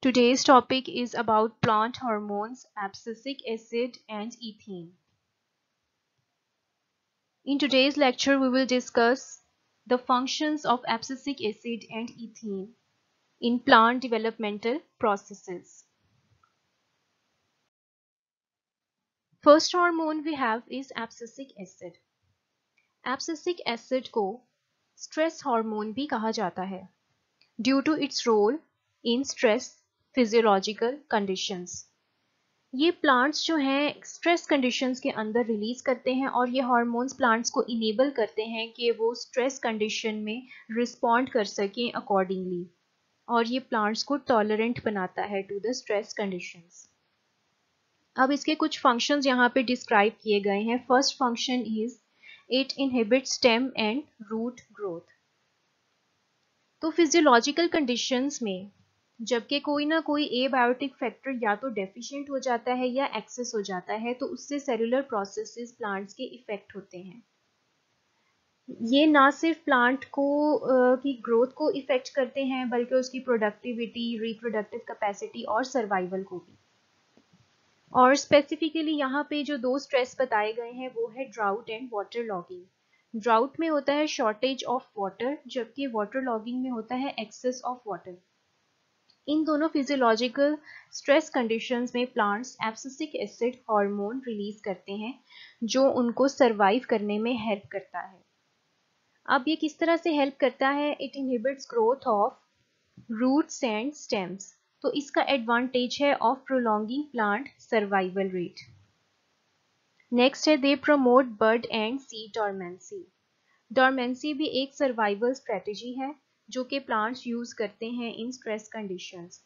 Today's topic is about plant hormones, abscisic acid, and ethene. In today's lecture, we will discuss the functions of abscisic acid and ethene in plant developmental processes. First hormone we have is abscisic acid. Abscisic acid को stress hormone भी कहा जाता है due to its role in stress physiological conditions. ये plants जो हैं stress conditions के अंदर रिलीज करते हैं और ये हार्मोन्स प्लांट्स को इनेबल करते हैं कि वो स्ट्रेस कंडीशन में रिस्पॉन्ड कर सकें अकॉर्डिंगली, और ये प्लांट्स को टॉलरेंट बनाता है टू द स्ट्रेस कंडीशंस. अब इसके कुछ फंक्शंस यहाँ पे डिस्क्राइब किए गए हैं. First function is it inhibit stem and root growth. तो फिजियोलॉजिकल कंडीशंस में जबकि कोई ना कोई एबायोटिक फैक्टर या तो डेफिशिएंट हो जाता है या एक्सेस हो जाता है, तो उससे सेलुलर प्रोसेसेस प्लांट्स के इफेक्ट होते हैं. ये ना सिर्फ प्लांट को की ग्रोथ को इफेक्ट करते हैं बल्कि उसकी प्रोडक्टिविटी, रिप्रोडक्टिव कैपेसिटी और सर्वाइवल को भी. और स्पेसिफिकली यहाँ पे जो दो स्ट्रेस बताए गए हैं वो है drought and water logging. Drought में होता है शॉर्टेज ऑफ वाटर, जबकि वाटर लॉगिंग में होता है एक्सेस ऑफ वाटर. इन दोनों फिजियोलॉजिकल स्ट्रेस कंडीशंस में plants abscisic acid hormone release करते हैं जो उनको सरवाइव करने में हेल्प करता है. अब ये किस तरह से हेल्प करता है? It inhibits growth of roots and stems. तो इसका एडवांटेज है of prolonging plant survival rate. Next है they promote bud and seed dormancy. Dormancy भी एक सर्वाइवल स्ट्रेटजी है जो कि प्लांट्स यूज करते हैं इन स्ट्रेस कंडीशंस.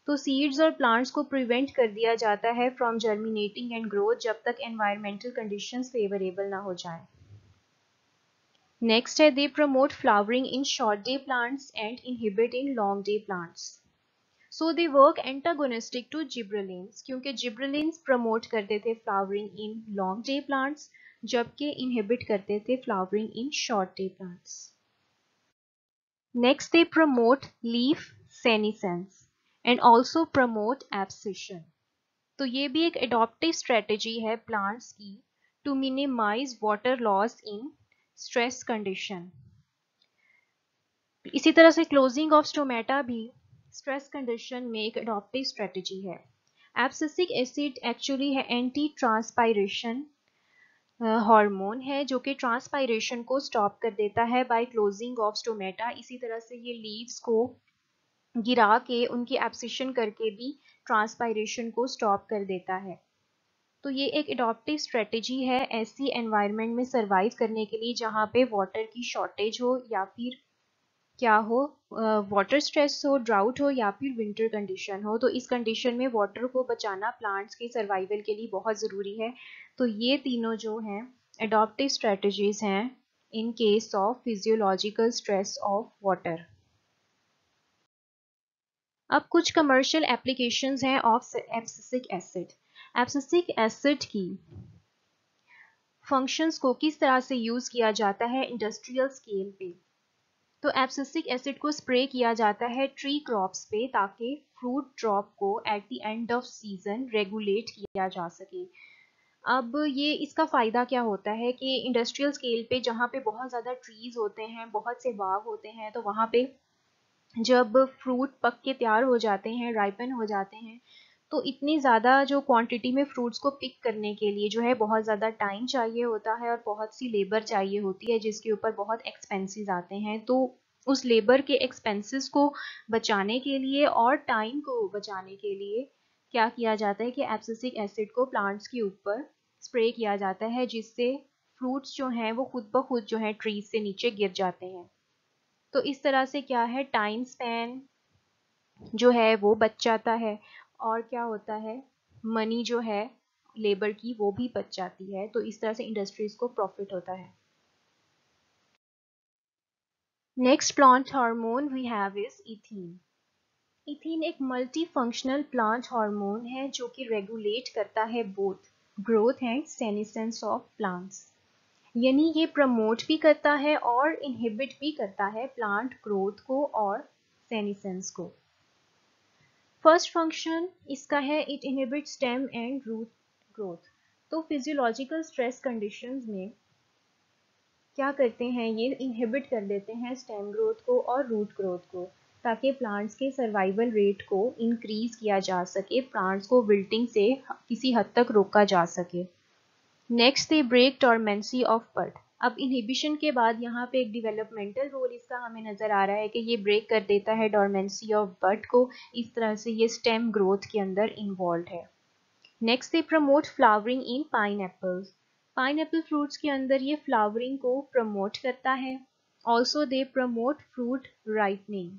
तो सीड्स और प्लांट्स को प्रिवेंट कर दिया जाता है फ्रॉम जर्मिनेटिंग एंड ग्रोथ जब तक एनवायरमेंटल कंडीशंस फेवरेबल ना हो जाए. नेक्स्ट है they promote flowering in short day plants and inhibit in long day plants. So they work antagonistic to gibberellins, क्योंकि जिब्रेलिन्स प्रमोट करते थे flowering in long day plants जबकि इनहिबिट करते थे flowering in short day plants. Next, they promote leaf senescence and also promote abscission. तो ये भी एक adaptive strategy है plants की to minimize water loss in stress condition. इसी तरह से closing of stomata भी stress condition में एक adaptive strategy है. Abscisic acid actually है anti-transpiration हार्मोन है जो कि ट्रांसपायरेशन को स्टॉप कर देता है बाय क्लोजिंग ऑफ स्टोमेटा. इसी तरह से ये लीव्स को गिरा के उनकी एब्सिशन करके भी ट्रांसपायरेशन को स्टॉप कर देता है. तो ये एक एडॉप्टिव स्ट्रेटेजी है ऐसी एनवायरनमेंट में सरवाइव करने के लिए जहाँ पे वाटर की शॉर्टेज हो या फिर क्या हो, वाटर स्ट्रेस हो, ड्राउट हो या फिर विंटर कंडीशन हो. तो इस कंडीशन में वाटर को बचाना प्लांट्स के सर्वाइवल के लिए बहुत ज़रूरी है. तो ये तीनों जो हैं एडॉप्टिव स्ट्रेटजीज हैं in case of physiological stress of water. अब कुछ कमर्शियल एप्लीकेशंस हैं of abscisic acid. Abscisic acid की फंक्शंस को किस तरह से यूज़ किया जाता है इंडस्ट्रियल स्केल पे. तो एब्सिसिक एसिड को स्प्रे किया जाता है ट्री क्रॉप्स पे ताकि फ्रूट ड्रॉप को at the end off season regulate किया जा सके. अब ये इसका फ़ायदा क्या होता है कि इंडस्ट्रियल स्केल पे जहाँ पे बहुत ज़्यादा ट्रीज़ होते हैं, बहुत से बाग होते हैं, तो वहाँ पे जब फ्रूट पक के तैयार हो जाते हैं, राइपन हो जाते हैं, तो इतनी ज़्यादा जो क्वांटिटी में फ्रूट्स को पिक करने के लिए जो है बहुत ज़्यादा टाइम चाहिए होता है और बहुत सी लेबर चाहिए होती है जिसके ऊपर बहुत एक्सपेंसेस आते हैं. तो उस लेबर के एक्सपेंसेस को बचाने के लिए और टाइम को बचाने के लिए क्या किया जाता है कि एब्सिसिक एसिड को प्लांट्स के ऊपर स्प्रे किया जाता है जिससे फ्रूट्स जो हैं वो खुद ब खुद जो है ट्रीज से नीचे गिर जाते हैं. तो इस तरह से क्या है, टाइम स्पैन जो है वो बच जाता है और क्या होता है, मनी जो है लेबर की वो भी बच जाती है. तो इस तरह से इंडस्ट्रीज को प्रॉफिट होता है. Next plant hormone we have is ethene. Ethene एक मल्टी फंक्शनल प्लांट हार्मोन है जो कि रेगुलेट करता है both growth and senescence of plants. यानी ये प्रमोट भी करता है और इनहिबिट भी करता है प्लांट ग्रोथ को और सेनेसेंस को. फर्स्ट फंक्शन इसका है it inhibit stem and root growth. तो फिजियोलॉजिकल स्ट्रेस कंडीशंस में क्या करते हैं, ये इनहिबिट कर देते हैं स्टेम ग्रोथ को और रूट ग्रोथ को, ताकि प्लांट्स के सर्वाइवल रेट को इंक्रीज किया जा सके, प्लांट्स को विल्टिंग से किसी हद तक रोका जा सके। Next they break dormancy of bud. अब इनहिबिशन के बाद यहाँ पे एक डेवलपमेंटल रोल इसका हमें नजर आ रहा है कि ये ब्रेक कर देता है डोरमेंसी ऑफ बड को, इस तरह से ये स्टेम ग्रोथ के अंदर इन्वॉल्व है। Next they promote flowering in pineapples. Pineapple fruits के अंदर ये फ्लावरिंग को प्रमोट करता है। Also they promote fruit ripening.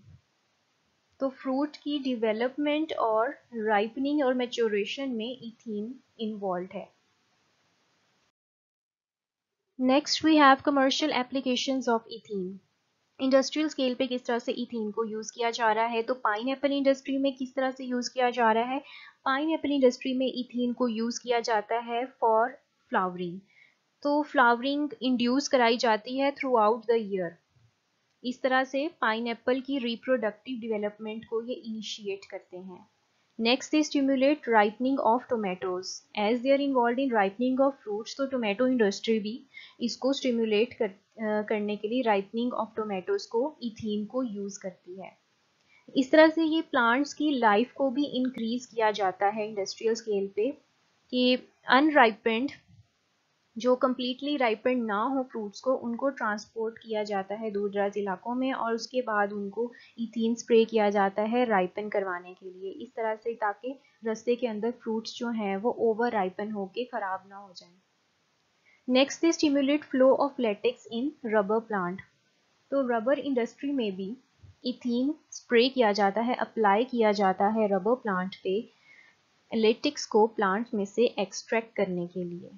तो फ्रूट की डेवलपमेंट और राइपनिंग और मैच्योरेशन में इथीन इन्वॉल्व है। Next we have commercial applications of ethene. Industrial scale पे किस तरह से इथीन को यूज़ किया जा रहा है, तो पाइन एप्पल इंडस्ट्री में किस तरह से यूज़ किया जा रहा है। पाइन एप्पल इंडस्ट्री में इथीन को यूज़ किया जाता है फॉर फ्लावरिंग। तो फ्लावरिंग इंड्यूस कराई जाती है थ्रू आउट द ईयर। इस तरह से पाइन एप्पल की रिप्रोडक्टिव डेवलपमेंट को ये इनिशिएट करते हैं। Next they stimulate ripening of tomatoes. As they are involve in ripening of fruits, तो टोमेटो इंडस्ट्री भी इसको स्टिमुलेट करने के लिए राइपनिंग ऑफ टोमेटोज को इथीन को यूज करती है। इस तरह से ये प्लांट्स की लाइफ को भी इंक्रीज किया जाता है इंडस्ट्रियल स्केल पे, कि अनराइपेंड जो कम्प्लीटली राइपेंड ना हो फ्रूट्स को, उनको ट्रांसपोर्ट किया जाता है दूर दराज इलाकों में और उसके बाद उनको इथीन स्प्रे किया जाता है राइपन करवाने के लिए, इस तरह से ताकि रस्ते के अंदर फ्रूट्स जो हैं वो ओवर राइपन होके ख़राब ना हो जाएं। Next they stimulate flow of latex in rubber plant. तो रबर इंडस्ट्री में भी इथीन स्प्रे किया जाता है, अप्लाई किया जाता है रबर प्लांट पे लेटेक्स को प्लांट में से एक्सट्रैक्ट करने के लिए।